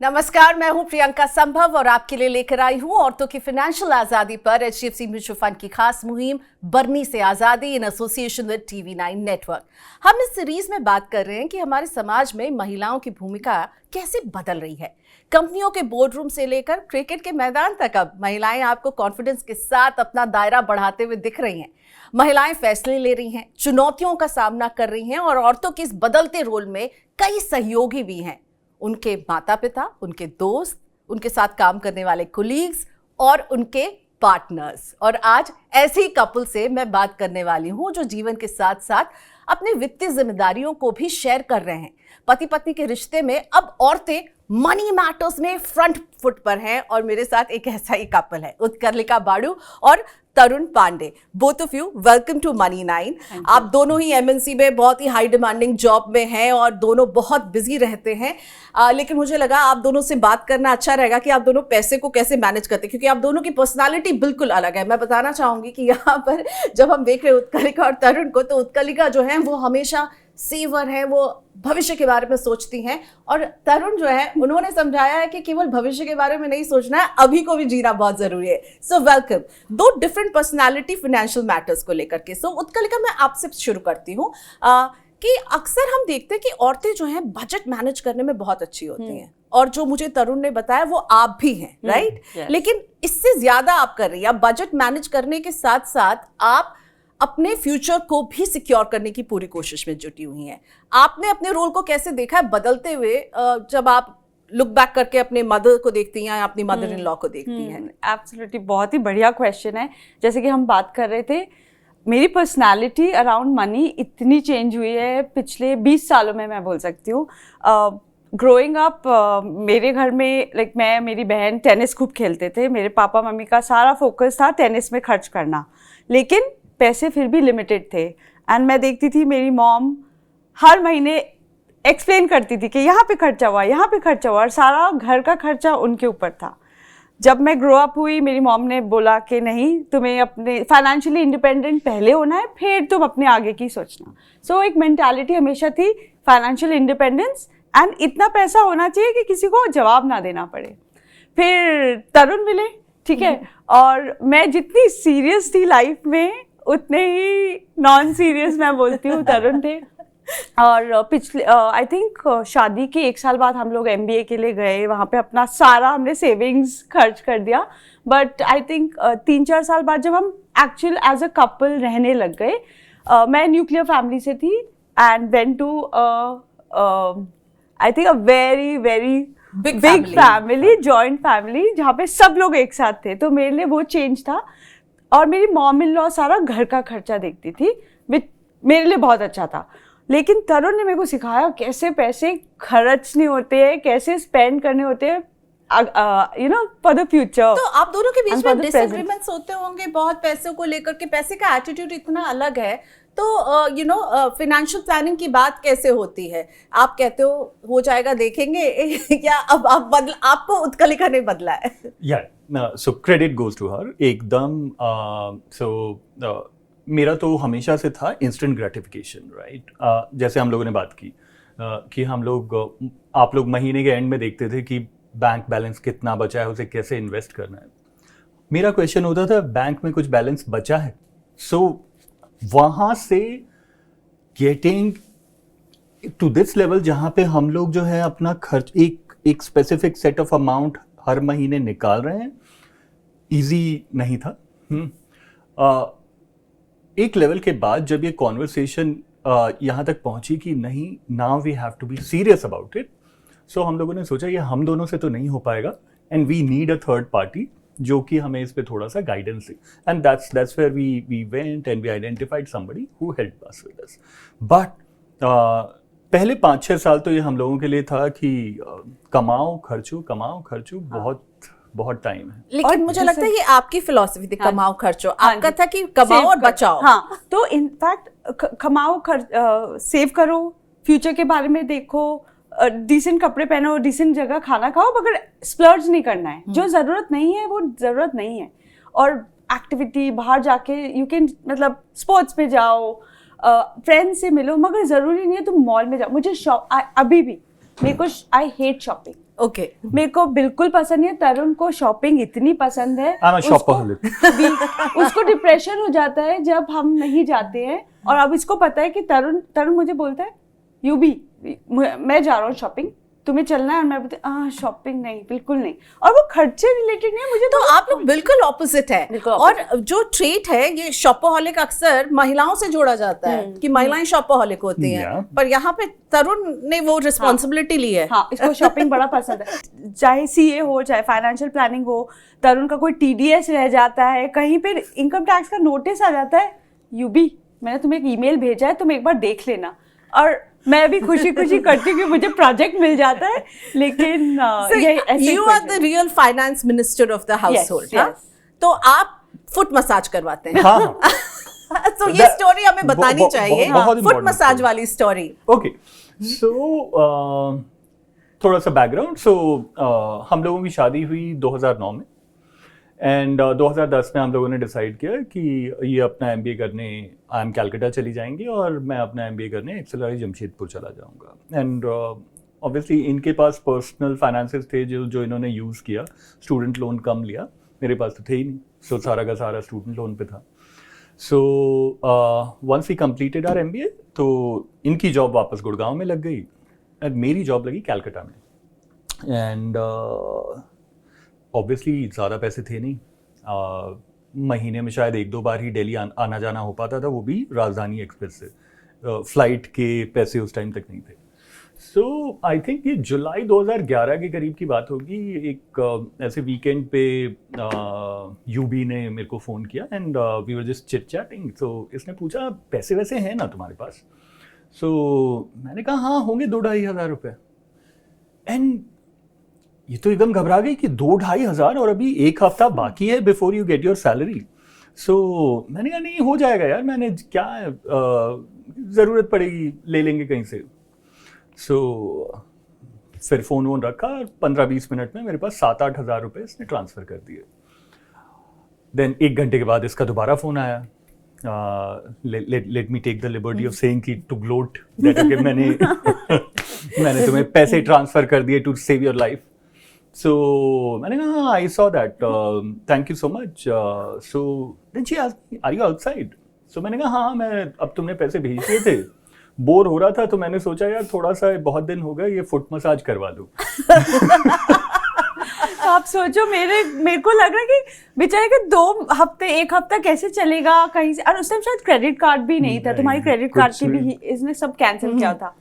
नमस्कार, मैं हूं प्रियंका संभव और आपके लिए लेकर आई हूं औरतों की फाइनेंशियल आजादी पर HDFC म्यूचुअल फंड की खास मुहिम बरनी से आजादी in association with TV9 network. हम इस सीरीज में बात कर रहे हैं कि हमारे समाज में महिलाओं की भूमिका कैसे बदल रही है। कंपनियों के बोर्ड रूम से लेकर क्रिकेट के मैदान तक अब महिलाएं आपको कॉन्फिडेंस के साथ अपना दायरा बढ़ाते हुए दिख रही हैं। महिलाएं फैसले ले रही हैं, चुनौतियों का सामना कर रही हैं और औरतों के इस बदलते रोल में कई सहयोगी भी हैं। उनके माता पिता, उनके दोस्त, उनके साथ काम करने वाले कोलीग्स और उनके पार्टनर्स। और आज ऐसे ही कपल से मैं बात करने वाली हूं जो जीवन के साथ साथ अपने वित्तीय जिम्मेदारियों को भी शेयर कर रहे हैं। पति पत्नी के रिश्ते में अब औरतें मनी मैटर्स में फ्रंट फुट पर हैं और मेरे साथ एक ऐसा ही कपल है, उत्कर्लिका बाड़ू और Tarun Pandey. Both of you welcome to Money9. आप दोनों ही MNC में बहुत ही हाई डिमांडिंग जॉब में हैं और दोनों बहुत बिजी रहते हैं, लेकिन मुझे लगा आप दोनों से बात करना अच्छा रहेगा कि आप दोनों पैसे को कैसे मैनेज करते हैं, क्योंकि आप दोनों की पर्सनालिटी बिल्कुल अलग है। मैं बताना चाहूंगी कि यहाँ पर जब हम देख रहे हैं उत्कर्लिका और तरुण को, तो उत्कर्लिका जो है वो हमेशा सेवर है, वो भविष्य के बारे में सोचती हैं, और तरुण जो है उन्होंने समझाया है कि केवल भविष्य के बारे में नहीं सोचना है, अभी को भी जीना बहुत जरूरी है। So welcome. दो डिफरेंट पर्सनालिटी फाइनेंशियल मैटर्स को लेकर के। सो उत्कर्लिका, मैं आपसे शुरू करती हूँ कि अक्सर हम देखते हैं कि औरतें जो हैं बजट मैनेज करने में बहुत अच्छी होती हैं, और जो मुझे तरुण ने बताया वो आप भी हैं, राइट? लेकिन इससे ज्यादा आप कर रही हैं। आप बजट मैनेज करने के साथ साथ आप अपने फ्यूचर को भी सिक्योर करने की पूरी कोशिश में जुटी हुई हैं। आपने अपने रोल को कैसे देखा है बदलते हुए, जब आप लुक बैक करके अपने मदर को देखती हैं या अपनी मदर इन लॉ को देखती हैं? एब्सोल्युटली, बहुत ही बढ़िया क्वेश्चन है। जैसे कि हम बात कर रहे थे, मेरी पर्सनालिटी अराउंड मनी इतनी चेंज हुई है पिछले 20 सालों में, मैं बोल सकती हूँ। ग्रोइंग अप मेरे घर में मैं, मेरी बहन टेनिस खूब खेलते थे। मेरे पापा मम्मी का सारा फोकस था टेनिस में खर्च करना, लेकिन पैसे फिर भी लिमिटेड थे। एंड मैं देखती थी मेरी मॉम हर महीने एक्सप्लेन करती थी कि यहाँ पे खर्चा हुआ, यहाँ पे खर्चा हुआ, और सारा घर का खर्चा उनके ऊपर था। जब मैं ग्रो अप हुई, मेरी मॉम ने बोला कि नहीं, तुम्हें अपने फाइनेंशियली इंडिपेंडेंट पहले होना है, फिर तुम अपने आगे की सोचना। सो एक मेंटालिटी हमेशा थी फाइनेंशियल इंडिपेंडेंस, एंड इतना पैसा होना चाहिए कि किसी को जवाब ना देना पड़े। फिर तरुण मिले, ठीक है, और मैं जितनी सीरियस थी लाइफ में उतने ही नॉन सीरियस मैं बोलती हूँ तरुण थे। और पिछले आई थिंक शादी के 1 साल बाद हम लोग MBA के लिए गए, वहाँ पे अपना सारा हमने सेविंग्स खर्च कर दिया। बट आई थिंक 3-4 साल बाद जब हम एक्चुअल एज अ कपल रहने लग गए, मैं न्यूक्लियर फैमिली से थी and went to I think a very very big family, joint family, जहाँ पे सब लोग एक साथ थे। तो मेरे लिए वो चेंज था। और मेरी मॉम इन लॉ सारा घर का खर्चा देखती थी, विच मेरे लिए बहुत अच्छा था। लेकिन तरुण ने मेरे को सिखाया कैसे पैसे खर्च नहीं होते हैं, कैसे स्पेंड करने होते हैं, you know, for the future. तो आप दोनों के बीच में डिसएग्रीमेंट्स होते होंगे बहुत पैसों को लेकर के, पैसे का एटीट्यूड इतना अलग है, तो यू नो फाइनेंशियल प्लानिंग की बात कैसे होती है? आप कहते हो जाएगा, देखेंगे या अब आप आपको उत्कर्लिका ने बदला है? So credit goes to her एकदम। मेरा तो हमेशा से था इंस्टेंट ग्रेटिफिकेशन, राइट? जैसे हम लोगों ने बात की कि हम लोग, आप लोग महीने के एंड में देखते थे कि बैंक बैलेंस कितना बचा है, उसे कैसे इन्वेस्ट करना है। मेरा क्वेश्चन होता था बैंक में कुछ बैलेंस बचा है, सो वहाँ से गेटिंग टू दिस लेवल जहाँ पे हम लोग जो है अपना खर्च एक स्पेसिफिक सेट ऑफ अमाउंट हर महीने निकाल रहे हैं, इजी नहीं था। एक लेवल के बाद जब ये कॉन्वर्सेशन यहाँ तक पहुंची कि नहीं, now we have to be serious about it, so हम लोगों ने सोचा ये हम दोनों से तो नहीं हो पाएगा, and we need a third party जो कि हमें इस पे थोड़ा सा गाइडेंस दे। And that's where we went and we identified somebody who helped us with this. But पहले 5-6 साल तो ये हम लोगों के लिए था कि कमाओ खर्चो, बहुत टाइम है। लेकिन मुझे लगता है ये आपकी फिलॉसफी थी, कमाओ खर्चो। आपका था कि कमाओ और बचाओ। हाँ, तो इनफैक्ट कमाओ, सेव करो, फ्यूचर के बारे में देखो, डिसेंट कपड़े पहनो, डिसेंट जगह खाना खाओ, मगर स्प्लर्ज नहीं करना है। जो जरूरत नहीं है वो जरूरत नहीं है। और एक्टिविटी बाहर जाके यू कैन, मतलब स्पोर्ट्स में जाओ, फ्रेंड्स से मिलो, मगर जरूरी नहीं है तुम मॉल में जाओ। मुझे अभी भी मेरे को, आई हेट शॉपिंग, ओके मेरे को बिल्कुल पसंद नहीं है। तरुण को शॉपिंग इतनी पसंद है, I'm a shopaholic. उसको डिप्रेशन हो जाता है जब हम नहीं जाते हैं। और अब इसको पता है कि तरुण मुझे बोलता है यू भी, मैं जा रहा हूँ शॉपिंग, तुम्हें चलना है? और मैं बोलती शॉपिंग नहीं, बिल्कुल नहीं। और वो खर्चे रिलेटेड नहीं है मुझे। तो आप लोग बिल्कुल ऑपोजिट है। बिल्कुल और जो ट्रेट है ये शॉपोहॉलिक अक्सर महिलाओं से जोड़ा जाता है कि महिलाएं शॉपोहॉलिक होती हैं, Yeah. पर यहाँ पे तरुण ने वो रिस्पॉन्सिबिलिटी ली है। हाँ, इसको शॉपिंग बड़ा पसंद है। चाहे सीए हो, चाहे फाइनेंशियल प्लानिंग हो, तरुण का कोई टीडीएस रह जाता है, कहीं पे इनकम टैक्स का नोटिस आ जाता है, यू भी मैंने तुम्हें एक ईमेल भेजा है, तुम एक बार देख लेना। और मैं भी खुशी खुशी करती हूँ कि मुझे प्रोजेक्ट मिल जाता है। लेकिन you are the real finance minister of the household. तो आप फुट मसाज करवाते हैं। हाँ तो ये स्टोरी हमें बतानी चाहिए, बहुत फुट important मसाज story. वाली स्टोरी। ओके सो थोड़ा सा बैकग्राउंड। हम लोगों की शादी हुई 2009 में एंड 2010 में हम लोगों ने डिसाइड किया कि ये अपना एमबीए करने IIM कैलकाटा चली जाएंगी और मैं अपना एमबीए करने एक्सेलरी जमशेदपुर चला जाऊंगा। एंड ऑब्वियसली इनके पास पर्सनल फाइनेंसेस थे जो इन्होंने यूज़ किया, स्टूडेंट लोन कम लिया, मेरे पास तो थे ही नहीं, सो सारा का सारा स्टूडेंट लोन पे था। So once we completed our MBA तो इनकी जॉब वापस गुड़गांव में लग गई एंड मेरी जॉब लगी कैलकाटा में। एंड ऑब्वियसली ज़्यादा पैसे थे नहीं, महीने में शायद 1-2 बार ही दिल्ली आना जाना हो पाता था, वो भी राजधानी एक्सप्रेस से। फ्लाइट के पैसे उस टाइम तक नहीं थे। सो आई थिंक ये जुलाई 2011 के करीब की बात होगी। एक ऐसे वीकेंड पे यूबी ने मेरे को फ़ोन किया and we were just chit chatting. तो इसने पूछा पैसे वैसे हैं ना तुम्हारे पास? सो मैंने कहा हाँ होंगे 2-2.5 हज़ार रुपये। एंड ये तो एकदम घबरा गई कि 2-2.5 हज़ार और अभी 1 हफ्ता बाकी है before you get your salary. So मैंने कहा नहीं हो जाएगा यार, मैंने क्या ज़रूरत पड़ेगी ले लेंगे कहीं से। सो फिर फ़ोन वोन रखा, 15-20 मिनट में मेरे पास 7-8 हज़ार रुपये इसने ट्रांसफ़र कर दिए। देन 1 घंटे के बाद इसका दोबारा फ़ोन आया, let me take the liberty of saying कि टू ग्लोट दैट मैंने तुम्हें पैसे ट्रांसफ़र कर दिए to save your life. So मैंने कहा I saw that, thank you so much. So then she asked me are you outside? So मैंने कहा हाँ मैं, अब तुमने पैसे भेज दिए थे, बोर हो रहा था तो मैंने सोचा यार थोड़ा सा बहुत दिन हो गए ये फुट मसाज करवा दूं। आप सोचो मेरे को लग रहा है कि बेचारे के 2 हफ्ते 1 हफ्ता कैसे चलेगा कहीं से। और उस टाइम शायद क्रेडिट कार्ड भी नहीं था, तुम्हारी क्रेडिट कार्ड की भी इसने सब कैंसिल किया था।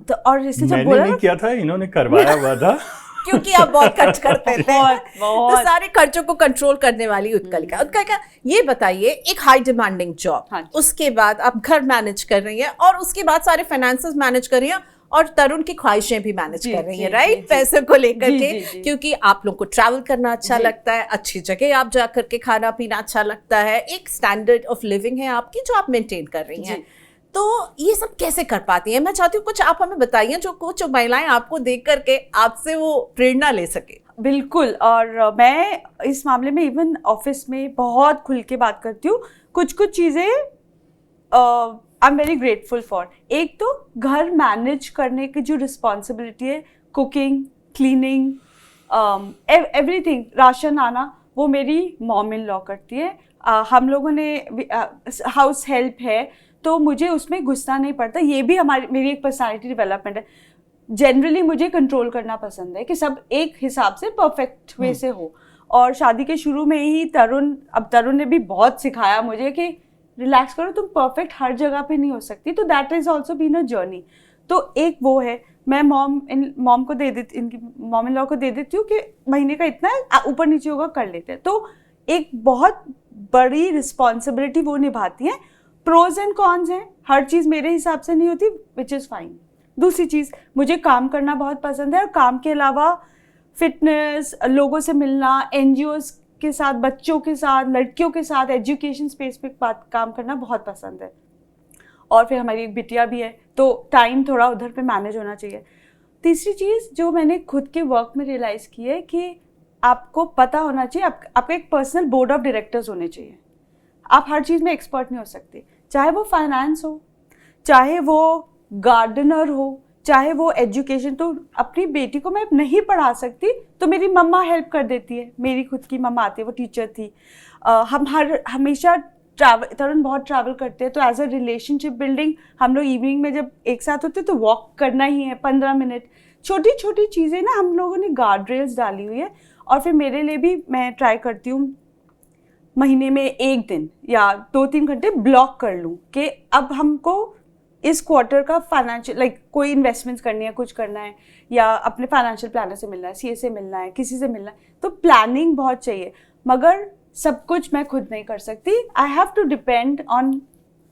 तो और इसने जब बोला नहीं किया था, इन्होंने करवाया हुआ था क्योंकि आप बहुत खर्च करते थे। बहुत। तो सारे खर्चों को कंट्रोल करने वाली उत्कलिका। ये बताइए, एक हाई डिमांडिंग जॉब, हाँ। उसके बाद आप घर मैनेज कर रही हैं और उसके बाद सारे फाइनेंसेस मैनेज कर रही हैं और तरुण की ख्वाहिशें भी मैनेज कर रही हैं, राइट? पैसे को लेकर के, क्योंकि आप लोग को ट्रैवल करना अच्छा लगता है, अच्छी जगह आप जा करके खाना पीना अच्छा लगता है, एक स्टैंडर्ड ऑफ लिविंग है आपकी जो आप मेंटेन कर रही हैं। तो ये सब कैसे कर पाती हैं? मैं चाहती हूँ कुछ आप हमें बताइए जो कुछ महिलाएं आपको देख करके आपसे वो प्रेरणा ले सके। बिल्कुल। और मैं इस मामले में इवन ऑफिस में बहुत खुल के बात करती हूँ। कुछ चीज़ें I am very grateful for. एक तो घर मैनेज करने की जो रिस्पॉन्सिबिलिटी है, कुकिंग, क्लीनिंग, एवरीथिंग, राशन आना, वो मेरी मॉम इन लॉ करती है। हम लोगों ने हाउस हेल्प है तो मुझे उसमें घुसना नहीं पड़ता। ये भी मेरी एक पर्सनालिटी डेवलपमेंट है। जनरली मुझे कंट्रोल करना पसंद है कि सब एक हिसाब से परफेक्ट वे से हो। और शादी के शुरू में ही तरुण ने भी बहुत सिखाया मुझे कि रिलैक्स करो, तुम परफेक्ट हर जगह पे नहीं हो सकती। तो that is also been a journey. तो एक वो है, मैं मॉम को दे देती, इनकी मॉम इन लॉ को दे देती हूँ कि महीने का इतना है, ऊपर नीचे होगा कर लेते हैं। तो एक बहुत बड़ी रिस्पॉन्सिबिलिटी वो निभाती है। प्रोज एंड कॉन्स हैं, हर चीज़ मेरे हिसाब से नहीं होती, विच इज़ फाइन। दूसरी चीज़, मुझे काम करना बहुत पसंद है और काम के अलावा फिटनेस, लोगों से मिलना, NGOs के साथ, बच्चों के साथ, लड़कियों के साथ एजुकेशन स्पेस पे काम करना बहुत पसंद है। और फिर हमारी एक बिटिया भी है तो टाइम थोड़ा उधर पे मैनेज होना चाहिए। तीसरी चीज़ जो मैंने खुद के वर्क में रियलाइज़ की है कि आपको पता होना चाहिए, आपका एक पर्सनल बोर्ड ऑफ डायरेक्टर्स होने चाहिए। आप हर चीज़ में एक्सपर्ट नहीं हो सकते, चाहे वो फाइनेंस हो, चाहे वो गार्डनर हो, चाहे वो एजुकेशन, तो अपनी बेटी को मैं नहीं पढ़ा सकती तो मेरी मम्मा हेल्प कर देती है, मेरी खुद की मम्मा आती है, वो टीचर थी। हम हमेशा ट्रैवल, तरुण बहुत ट्रैवल करते हैं, तो एज अ रिलेशनशिप बिल्डिंग हम लोग इवनिंग में जब एक साथ होते हैं तो वॉक करना ही है 15 मिनट। छोटी छोटी चीज़ें ना हम लोगों ने गार्ड रेल्स डाली हुई है। और फिर मेरे लिए भी मैं ट्राई करती हूँ महीने में 1 दिन या 2-3 घंटे ब्लॉक कर लूँ कि अब हमको इस क्वार्टर का फाइनेंशियल कोई इन्वेस्टमेंट्स करनी है, कुछ करना है, या अपने फाइनेंशियल प्लानर से मिलना है, सीए से मिलना है, किसी से मिलना है। तो प्लानिंग बहुत चाहिए, मगर सब कुछ मैं खुद नहीं कर सकती। I have to depend on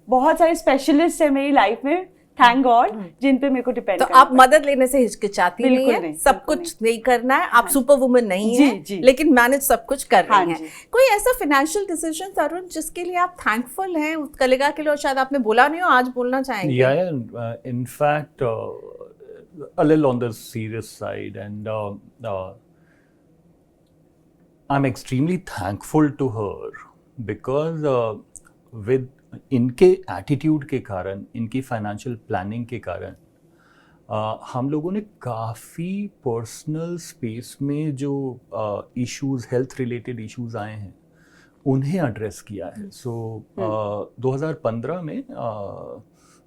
बहुत सारे स्पेशलिस्ट है मेरी लाइफ में, थैंक गॉड, जिन पे मेरे को डिपेंड। तो आप मदद लेने से हिचकिचाती नहीं है? सब कुछ नहीं करना है, आप सुपर वुमन नहीं है, लेकिन मैनेज सब कुछ कर रही हैं। कोई ऐसा फाइनेंशियल डिसीजन तरुण जिसके लिए आप थैंकफुल हैं उत्कलिका के लिए, शायद आपने बोला नहीं हो, आज बोलना चाहेंगे? Yeah, in fact, a little on the serious side, and I'm extremely thankful to her because with इनके एटीट्यूड के कारण, इनकी फाइनेंशियल प्लानिंग के कारण हम लोगों ने काफ़ी पर्सनल स्पेस में जो इश्यूज, हेल्थ रिलेटेड इश्यूज आए हैं, उन्हें एड्रेस किया है। सो 2015 में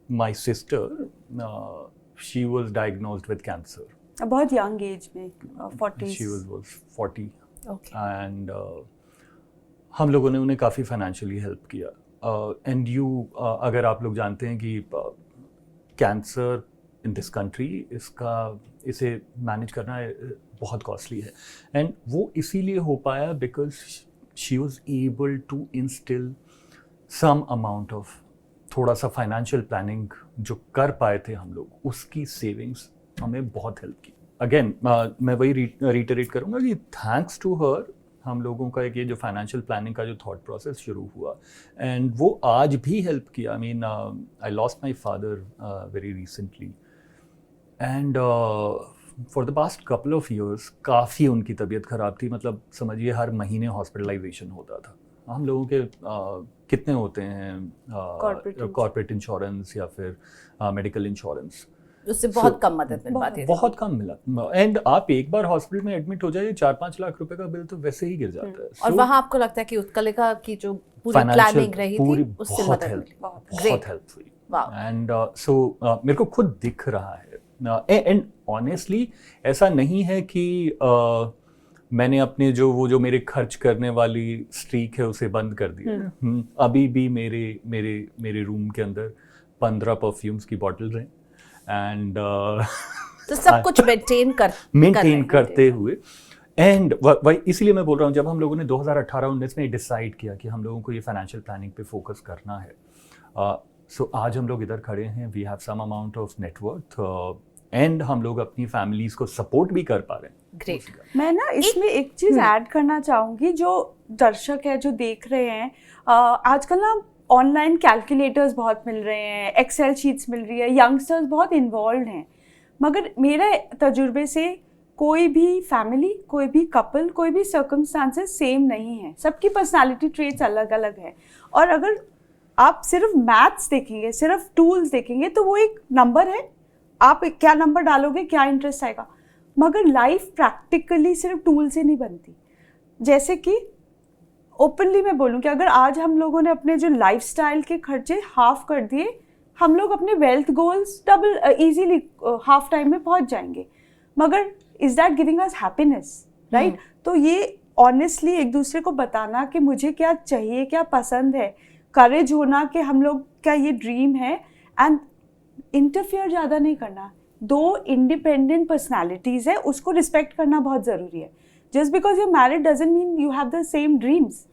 my sister, she was diagnosed with cancer, बहुत यंग एज में, 40s। शी वाज 40, एंड हम लोगों ने उन्हें काफ़ी फाइनेंशियली हेल्प किया। एंड अगर आप लोग जानते हैं कि कैंसर इन दिस कंट्री, इसे मैनेज करना बहुत कॉस्टली है, एंड वो इसीलिए हो पाया because she was able to instil some amount of, थोड़ा सा फाइनेंशियल प्लानिंग जो कर पाए थे हम लोग, उसकी सेविंग्स हमें बहुत हेल्प की। अगेन मैं वही रिटरेट करूँगा कि थैंक्स टू हर हम लोगों का एक ये जो फाइनेंशियल प्लानिंग का जो थॉट प्रोसेस शुरू हुआ, एंड वो आज भी हेल्प किया। I mean I lost my father very recently, and for the past couple of years काफ़ी उनकी तबीयत ख़राब थी। मतलब समझिए हर महीने हॉस्पिटलाइजेशन होता था। हम लोगों के कितने होते हैं कॉर्पोरेट इंश्योरेंस या फिर मेडिकल इंश्योरेंस, उससे बहुत कम मदद मिल पाती है, बहुत कम मिला। एंड आप एक बार हॉस्पिटल में एडमिट हो जाइए, 4-5 लाख रुपए का बिल तो वैसे ही गिर जाता है। और वहाँ आपको लगता है कि उत्कलिका की जो पूरी प्लानिंग रही थी, उससे बहुत मदद हेल्प, मिली, बहुत हेल्प हुई। एंड सो मेरे को खुद दिख रहा है, एंड ऑनेस्टली ऐसा नहीं है कि मैंने अपने जो मेरे खर्च करने वाली स्ट्रीक है उसे बंद कर दिया। अभी भी मेरे रूम के अंदर 15 परफ्यूम्स की बॉटल्स हैं, एंड तो सब कुछ मेंटेन करते हुए, एंड वही इसीलिए मैं बोल रहा हूँ, जब हम लोगों ने 2018-19 में डिसाइड किया कि हम लोगों को ये फाइनेंशियल प्लानिंग पे फोकस करना है, सो आज हम लोग इधर खड़े हैं, we have some amount of net worth, and हम लोग अपनी फैमिलीज को सपोर्ट भी कर पा रहे हैं। ग्रेट। मैं ना इसमें एक चीज़ ऐड करना चाहूँगी, जो दर्शक है जो देख रहे हैं, आजकल ना ऑनलाइन कैलकुलेटर्स बहुत मिल रहे हैं, एक्सेल शीट्स मिल रही है, यंगस्टर्स बहुत इन्वॉल्व हैं, मगर मेरे तजुर्बे से कोई भी फैमिली, कोई भी कपल, कोई भी सर्कमस्टांसेस सेम नहीं है, सबकी पर्सनालिटी ट्रेट्स अलग अलग है। और अगर आप सिर्फ मैथ्स देखेंगे, सिर्फ टूल्स देखेंगे, तो वो एक नंबर है, आप क्या नंबर डालोगे क्या इंटरेस्ट आएगा, मगर लाइफ प्रैक्टिकली सिर्फ टूल से नहीं बनती। जैसे कि ओपनली मैं बोलूँ कि अगर आज हम लोगों ने अपने जो लाइफस्टाइल के खर्चे हाफ कर दिए, हम लोग अपने wealth goals double easily half time में पहुंच जाएंगे, मगर is that giving us happiness, right? तो ये ऑनेस्टली एक दूसरे को बताना कि मुझे क्या चाहिए, क्या पसंद है, करेज होना कि हम लोग का ये ड्रीम है, एंड इंटरफियर ज़्यादा नहीं करना। 2 इंडिपेंडेंट पर्सनैलिटीज़ है, उसको रिस्पेक्ट करना बहुत ज़रूरी है। Just because you married doesn't mean you have the same dreams,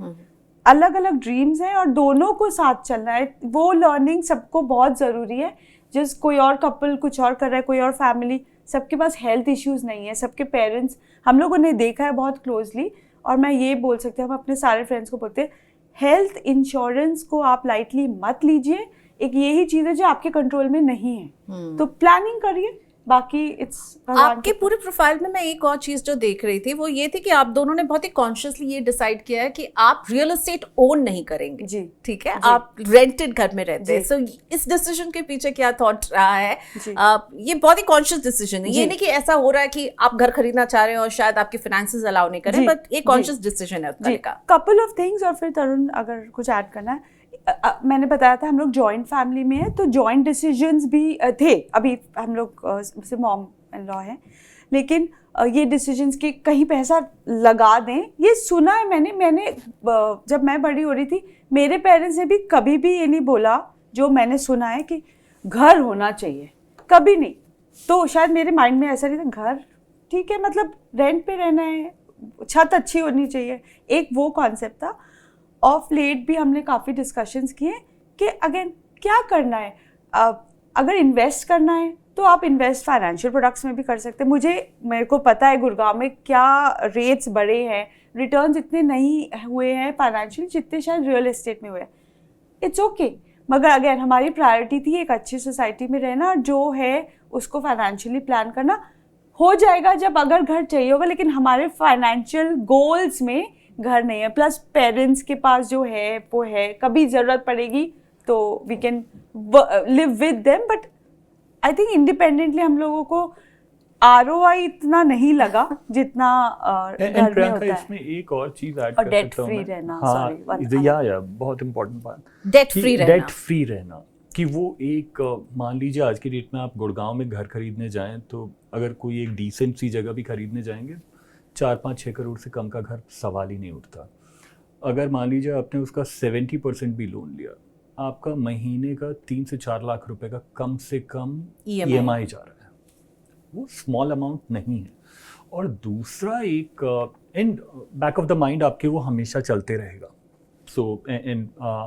अलग अलग ड्रीम्स हैं और दोनों को साथ चलना है। वो लर्निंग सबको बहुत ज़रूरी है। जस्ट कोई और कपल कुछ और कर रहा है, कोई और फैमिली, सबके पास हेल्थ इश्यूज़ नहीं है, सबके पेरेंट्स हम लोगों ने देखा है बहुत क्लोजली, और मैं ये बोल सकती हूँ, हम अपने सारे फ्रेंड्स को बोलते हैं, हेल्थ इंश्योरेंस को आप लाइटली मत लीजिए। एक यही चीज़ है जो आपके कंट्रोल में नहीं है, तो प्लानिंग करिए, बाकी इट्स आपके पूरे प्रोफाइल में मैं एक और चीज जो देख रही थी वो ये थी कि आप दोनों ने बहुत ही कॉन्शियसली ये डिसाइड किया है कि आप रियल एस्टेट ओन नहीं करेंगे जी। ठीक है, जी। आप रेंटेड घर में रहते हैं। जी। सो इस डिसीजन के पीछे क्या थॉट रहा है? जी। ये बहुत ही कॉन्शियस डिसीजन है, ये जी। नहीं कि ऐसा हो रहा है कि आप घर खरीदना चाह रहे हैं और शायद आपके फाइनेंसेस अलाउ नहीं करें, जी। बट ये जी। कॉन्शियस डिसीजन है उत्कल का। कपल ऑफ थिंग्स, और फिर तरुण अगर कुछ ऐड करना है, मैंने बताया था हम लोग जॉइंट फैमिली में है, तो जॉइंट डिसीजंस भी थे। अभी हम लोग से मॉम एंड लॉ है, लेकिन ये डिसीजंस कि कहीं पैसा लगा दें, ये सुना है मैंने जब मैं बड़ी हो रही थी, मेरे पेरेंट्स ने भी कभी भी ये नहीं बोला जो मैंने सुना है कि घर होना चाहिए, कभी नहीं। तो शायद मेरे माइंड में ऐसा नहीं था, घर ठीक है, मतलब रेंट पे रहना है, छत अच्छी होनी चाहिए, एक वो कॉन्सेप्ट था। ऑफ लेट भी हमने काफ़ी डिस्कशंस किए कि अगेन क्या करना है। अगर इन्वेस्ट करना है तो आप इन्वेस्ट फाइनेंशियल प्रोडक्ट्स में भी कर सकते हैं। मेरे को पता है गुड़गांव में क्या रेट्स बढ़े हैं, रिटर्न्स इतने नहीं हुए हैं फाइनेंशियल जितने शायद रियल एस्टेट में हुए हैं। इट्स ओके, मगर अगेन हमारी प्रायोरिटी थी एक अच्छी सोसाइटी में रहना, जो है उसको फाइनेंशियली प्लान करना। हो जाएगा जब अगर घर चाहिए होगा, लेकिन हमारे फाइनेंशियल गोल्स में घर नहीं है। प्लस पेरेंट्स के पास जो है वो है, कभी ज़रूरत पड़ेगी तो we can live with them. But I think independently हम लोगों को ROI इतना नहीं लगा जितना घर में होता है। इसमें एक और चीज ऐड और कर डेट सकता हूं फ्री मैं। रहना, हाँ, सॉरी, या बहुत इंपॉर्टेंट बात, डेट फ्री रहना। डेट फ्री रहना कि वो एक मान लीजिए आज की डेट में आप गुड़गांव में घर खरीदने जाएं तो अगर कोई एक डिसेंट सी जगह भी खरीदने जाएंगे 4-5-6 करोड़ से कम का घर सवाल ही नहीं उठता। अगर मान लीजिए आपने उसका 70% भी लोन लिया, आपका महीने का 3 से 4 लाख रुपए का कम से कम EMI जा रहा है, वो स्मॉल अमाउंट नहीं है। और दूसरा एक in back of the mind आपके वो हमेशा चलते रहेगा। सो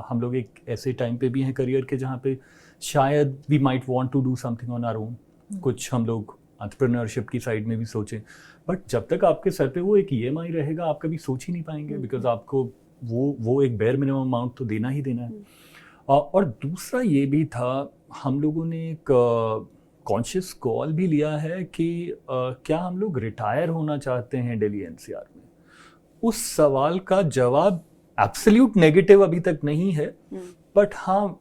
हम लोग एक ऐसे टाइम पे भी हैं करियर के जहाँ पे शायद we might want to do something on our own, कुछ हम लोग एंटरप्रेन्योरशिप की साइड में भी सोचें, बट जब तक आपके सर पे वो एक EMI रहेगा आप कभी सोच ही नहीं पाएंगे, बिकॉज आपको वो एक बेयर मिनिमम अमाउंट तो देना ही देना है। और दूसरा ये भी था, हम लोगों ने एक कॉन्शियस कॉल भी लिया है कि क्या हम लोग रिटायर होना चाहते हैं दिल्ली NCR में। उस सवाल का जवाब एब्सोल्यूट नेगेटिव अभी तक नहीं है, बट हाँ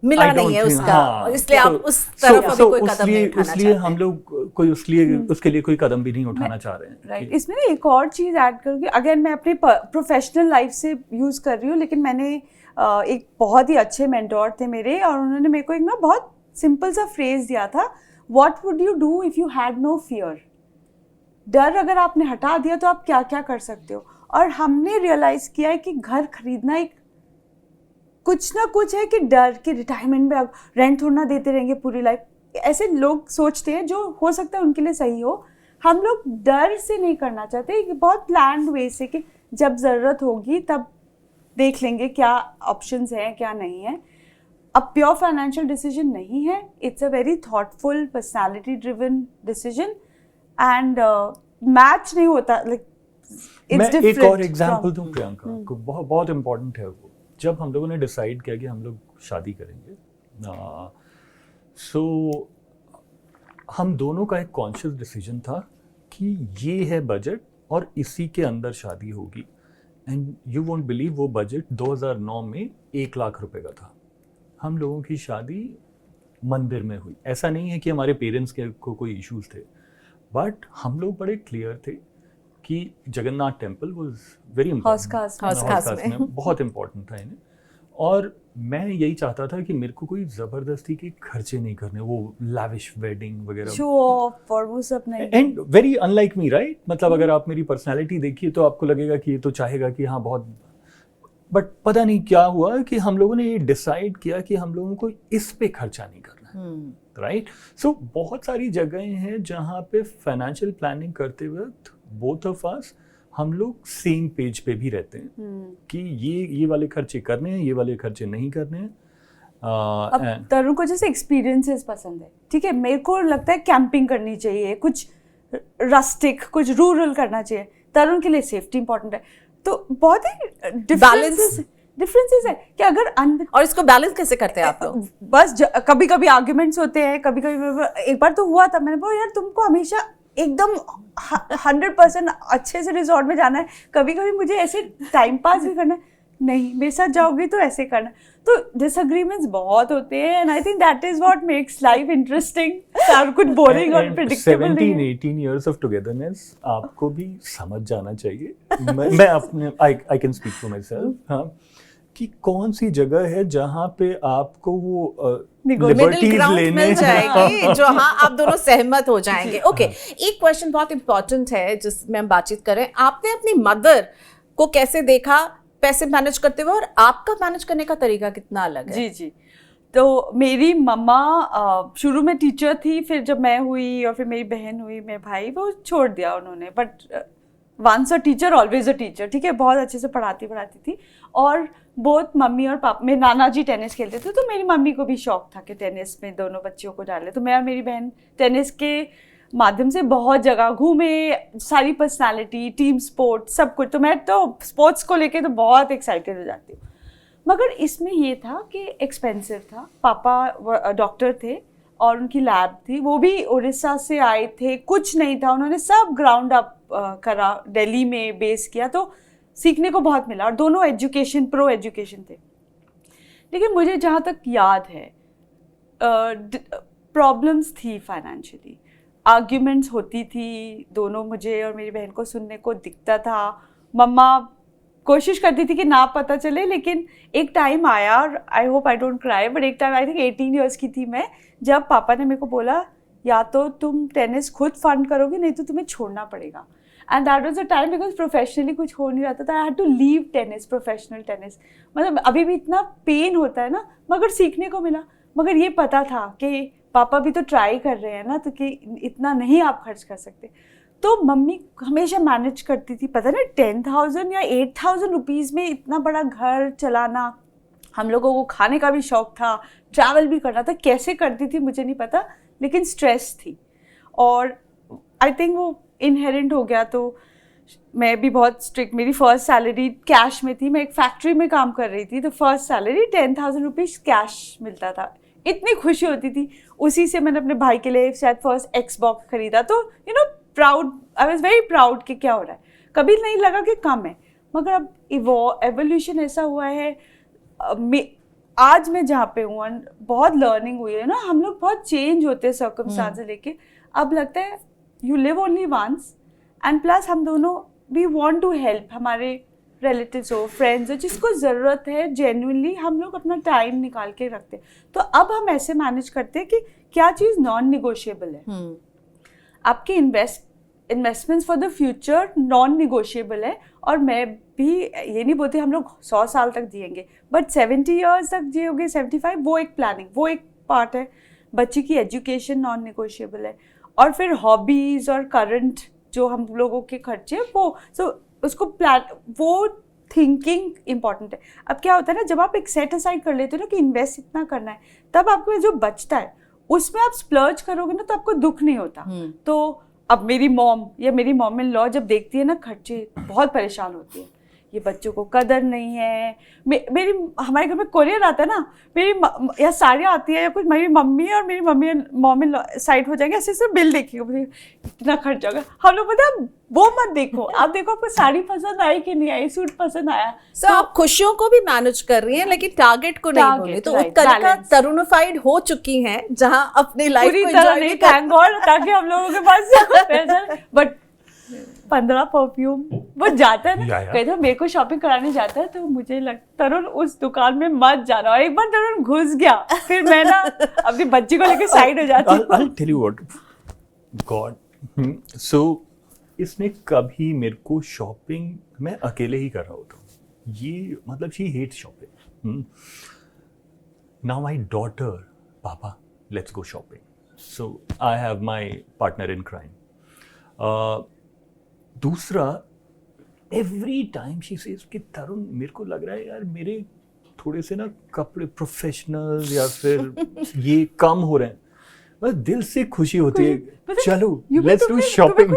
मिला नहीं है उसका, इसलिए आप उस तरफ अभी कोई कदम नहीं उठाना चाहते। इसलिए हम लोग कोई उसके लिए कोई कदम भी नहीं उठाना चाह रहे हैं। राइट। इसमें ना एक और चीज़ ऐड करूँगी, अगेन मैं अपनी प्रोफेशनल लाइफ से यूज़ कर रही हूँ, लेकिन मैंने एक बहुत ही अच्छे मेंटोर थे मेरे, और उन्होंने मेरे को एक ना बहुत सिंपल सा फ्रेज दिया था, what would you do if you had no fear. डर अगर आपने हटा दिया तो आप क्या क्या कर सकते हो। और हमने रियलाइज़ किया है कि घर खरीदना एक कुछ ना कुछ है कि डर कि रिटायरमेंट में अब रेंट थोड़ा ना देते रहेंगे पूरी लाइफ, ऐसे लोग सोचते हैं, जो हो सकता है उनके लिए सही हो। हम लोग डर से नहीं करना चाहते, बहुत प्लान्ड वे से कि जब ज़रूरत होगी तब देख लेंगे क्या ऑप्शंस हैं क्या नहीं है। अब प्योर फाइनेंशियल डिसीजन नहीं है, it's a very thoughtful personality driven decision, and match नहीं होता, लाइक मैं एक और एग्जांपल दूं प्रियंका, बहुत बहुत इम्पोर्टेंट है वो। जब हम लोगों ने डिसाइड किया कि हम लोग शादी करेंगे, सो हम दोनों का एक कॉन्शियस डिसीजन था कि ये है बजट और इसी के अंदर शादी होगी। एंड यू वोंट बिलीव वो बजट 2009 में 1 लाख रुपए का था। हम लोगों की शादी मंदिर में हुई। ऐसा नहीं है कि हमारे पेरेंट्स को कोई इश्यूज थे, बट हम लोग बड़े क्लियर थे कि Jagannath temple was very important, हौस में बहुत इंपॉर्टेंट था इन्हें। और मैं यही चाहता था कि मेरे को कोई ज़बरदस्ती के खर्चे नहीं करने, वो लाविश वेडिंग वगैरह, शो ऑफ और वो सब नहीं। And very unlike me, right. मतलब अगर आप मेरी पर्सनालिटी देखिए तो आपको लगेगा कि ये तो चाहेगा कि हाँ बहुत, बट पता नहीं क्या हुआ कि हम लोगों ने ये डिसाइड किया कि हम लोगों को इस पे खर्चा नहीं करना है, राइट। सो बहुत सारी जगहें हैं जहाँ पे फाइनेंशियल प्लानिंग करते वक्त बोथ ऑफ अस हम लोग सेम पेज पे भी रहते हैं कि ये वाले खर्चे करने हैं, ये वाले खर्चे नहीं करने हैं। अब तरुण को जैसे एक्सपीरियंसेस पसंद है, ठीक है, मेरे को लगता है कैंपिंग करनी चाहिए, कुछ रस्टिक, कुछ रूरल करना चाहिए। तरुण के लिए सेफ्टी इंपॉर्टेंट है, तो बहुत ही डिफरेंसेस है कि अगर और इसको बैलेंस कैसे करते हैं आप लोग? बस कभी कभी आर्ग्यूमेंट्स होते हैं, कभी कभी एक बार तो हुआ था, मैंने बोला यार तुमको हमेशा एकदम 100% अच्छे से रिजॉर्ट में जाना है, कभी कभी मुझे ऐसे टाइम पास भी करना है, नहीं मेरे साथ जाओगी तो ऐसे करना है। तो डिसएग्रीमेंट्स बहुत होते हैं and I think that is what makes life interesting. सब कुछ बोरिंग और प्रेडिक्टेबल नहीं है। 17-18 years of togetherness आपको भी समझ जाना चाहिए। मैं अपने I can speak for my self, हाँ, कि कौन सी जगह है जहाँ पे आपको वो मिडिल लिबर्टीज ग्राउंड लेने मिल जाएगी जो हाँ आप दोनों सहमत हो जाएंगे। ओके, एक क्वेश्चन बहुत इंपॉर्टेंट है जिसमें हम बातचीत कर रहे हैं। आपने अपनी मदर को कैसे देखा पैसे मैनेज करते हुए, और आपका मैनेज करने का तरीका कितना अलग है? जी जी, तो मेरी मम्मा शुरू में टीचर थी, फिर जब मैं हुई और फिर मेरी बहन हुई, मेरे भाई, वो छोड़ दिया उन्होंने, but once a teacher always a teacher, ठीक है, बहुत अच्छे से पढ़ाती थी। और बहुत मम्मी और पापा, मेरे नाना जी टेनिस खेलते थे, तो मेरी मम्मी को भी शौक था कि टेनिस में दोनों बच्चियों को डाले, तो मैं और मेरी बहन टेनिस के माध्यम से बहुत जगह घूमे, सारी पर्सनालिटी, टीम स्पोर्ट, सब कुछ। तो मैं तो स्पोर्ट्स को लेके तो बहुत एक्साइटेड हो जाती हूँ, मगर इसमें ये था कि एक्सपेंसिव था। पापा डॉक्टर थे और उनकी लैब थी, वो भी उड़ीसा से आए थे, कुछ नहीं था, उन्होंने सब ग्राउंड अप करा, दिल्ली में बेस किया, तो सीखने को बहुत मिला। और दोनों प्रो एजुकेशन थे। लेकिन मुझे जहाँ तक याद है प्रॉब्लम्स थी फाइनेंशियली, आर्ग्यूमेंट्स होती थी दोनों, मुझे और मेरी बहन को सुनने को दिखता था। मम्मा कोशिश करती थी कि ना पता चले, लेकिन एक टाइम आया, और I hope I don't cry, but एक टाइम आई थिंक 18 ईयर्स की थी मैं, जब पापा ने मेरे को बोला या तो तुम टेनिस खुद फंड करोगे, नहीं तो तुम्हें छोड़ना पड़ेगा। And that was the time, because professionally कुछ हो नहीं रहा था, I had to leave tennis, professional tennis. मतलब अभी भी इतना पेन होता है ना, मगर सीखने को मिला। मगर ये पता था कि पापा भी तो ट्राई कर रहे हैं ना, तो कि इतना नहीं आप खर्च कर सकते। तो मम्मी हमेशा मैनेज करती थी, पता नहीं 10,000 या 8,000 रुपीज़ में इतना बड़ा घर चलाना। हम लोगों को खाने का भी शौक था, ट्रैवल भी करना था, कैसे करती थी मुझे नहीं पता, लेकिन स्ट्रेस थी। और आई थिंक वो इनहेरेंट हो गया। तो मैं भी बहुत स्ट्रिक्ट, मेरी फर्स्ट सैलरी कैश में थी, मैं एक फैक्ट्री में काम कर रही थी, तो फर्स्ट सैलरी 10,000 रुपीज़ कैश मिलता था, इतनी खुशी होती थी। उसी से मैंने अपने भाई के लिए शायद फर्स्ट एक्सबॉक्स खरीदा, तो you know proud, I was very proud कि क्या हो रहा है, कभी नहीं लगा कि कम है। मगर अब एवोल्यूशन ऐसा हुआ है, आज मैं जहाँ पे हूँ, बहुत लर्निंग हुई है ना, हम लोग बहुत चेंज होते हैं सर्कमस्टांसेस लेके। अब लगता है you live only once, and plus हम दोनों वी वांट टू हेल्प, हमारे रिलेटिव्स हो, फ्रेंड्स हो, जिसको ज़रूरत है, जेन्युइनली हम लोग अपना टाइम निकाल के रखते हैं। तो अब हम ऐसे मैनेज करते हैं कि क्या चीज़ नॉन निगोशिएबल है, आपके investments for the future non negotiable है। और मैं भी ये नहीं बोलती हम लोग 100 साल तक जिएंगे, बट 70 ईयर्स तक जियोगे, 75, वो एक प्लानिंग, वो एक पार्ट है। बच्ची की एजुकेशन नॉन निगोशिएबल है, और फिर हॉबीज़ और करंट जो हम लोगों के खर्चे, वो उसको प्लान, वो थिंकिंग इम्पॉर्टेंट है। अब क्या होता है ना, जब आप एक सेट असाइड कर लेते हो ना कि इन्वेस्ट इतना करना है, तब आपको जो बचता है उसमें आप स्प्लर्ज करोगे ना, तो आपको दुख नहीं होता। तो अब मेरी मॉम या मेरी मॉम इन लॉ जब देखती है ना खर्चे, बहुत परेशान होती है, ये बच्चों को कदर नहीं है। मेरी हमारे घर में कोरियर आता है ना, मेरी या साड़ियाँ आती है या कुछ, मेरी मम्मी और मेरी मॉम इन साइड हो जाएंगे, ऐसे ऐसे बिल देखिए, इतना खर्च होगा। हम लोग बोलते हैं वो मत देखो, आप देखो आपको साड़ी पसंद आई कि नहीं आई, सूट पसंद आया। तो आप खुशियों को भी मैनेज कर रही हैं, लेकिन टारगेट को नहीं बोले। तो उत्कर्षा तरुणिफाइड हो चुकी हैं, जहां अपनी लाइफ को एंजॉय नहीं, थैंक गॉड, ताकि हम लोगों के पास पैसा, बट 15 परफ्यूम वो जाता है ना, कहते मेरे को शॉपिंग कराने जाता है, तो मुझे लगता तरुण उस दुकान में मत जाना। और एक बार तरुण घुस गया, फिर मैं ना अपनी बच्ची को लेकर साइड हो जाती हूँ। I'll tell you what, God, so इसने कभी मेरे को शॉपिंग, मैं अकेले ही कर रहा होता हूँ, ये मतलब she hates shopping. Now my daughter, Papa, let's go shopping. So I have my partner in crime. दूसरा, एवरी टाइम शी सेज कि तरुण मेरे को लग रहा है यार मेरे थोड़े से ना कपड़े प्रोफेशनल या फिर ये कम हो रहे हैं, बस दिल से खुशी होती है, चलो लेट्स डू शॉपिंग।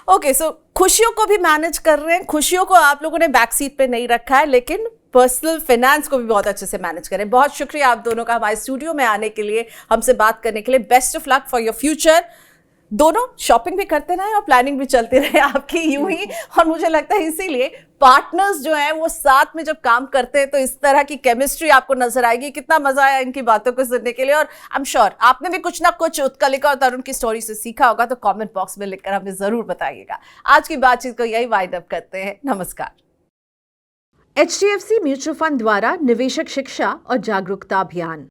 ओके, सो खुशियों को भी मैनेज कर रहे हैं, खुशियों को आप लोगों ने बैक सीट पे नहीं रखा है, लेकिन पर्सनल फाइनेंस को भी बहुत अच्छे से मैनेज करें। बहुत शुक्रिया आप दोनों का हमारे स्टूडियो में आने के लिए, हमसे बात करने के लिए। Best of luck for your future. दोनों शॉपिंग भी करते रहे और प्लानिंग भी चलती रहे आपकी यूं ही। और मुझे लगता है इसीलिए पार्टनर्स जो हैं वो साथ में जब काम करते हैं तो इस तरह की केमिस्ट्री आपको नजर आएगी। कितना मजा आया इनकी बातों को सुनने के लिए। और आई एम श्योर आपने भी कुछ ना कुछ उत्कलिका और तरुण की स्टोरी से सीखा होगा, तो कमेंट बॉक्स में लिखकर हमें जरूर बताइएगा। आज की बातचीत को यही वाइंड अप करते हैं। नमस्कार। HDFC म्यूचुअल फंड द्वारा निवेशक शिक्षा और जागरूकता अभियान।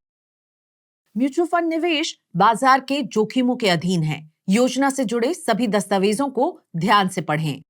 म्यूचुअल फंड निवेश बाजार के जोखिमों के अधीन है। योजना से जुड़े सभी दस्तावेजों को ध्यान से पढ़ें।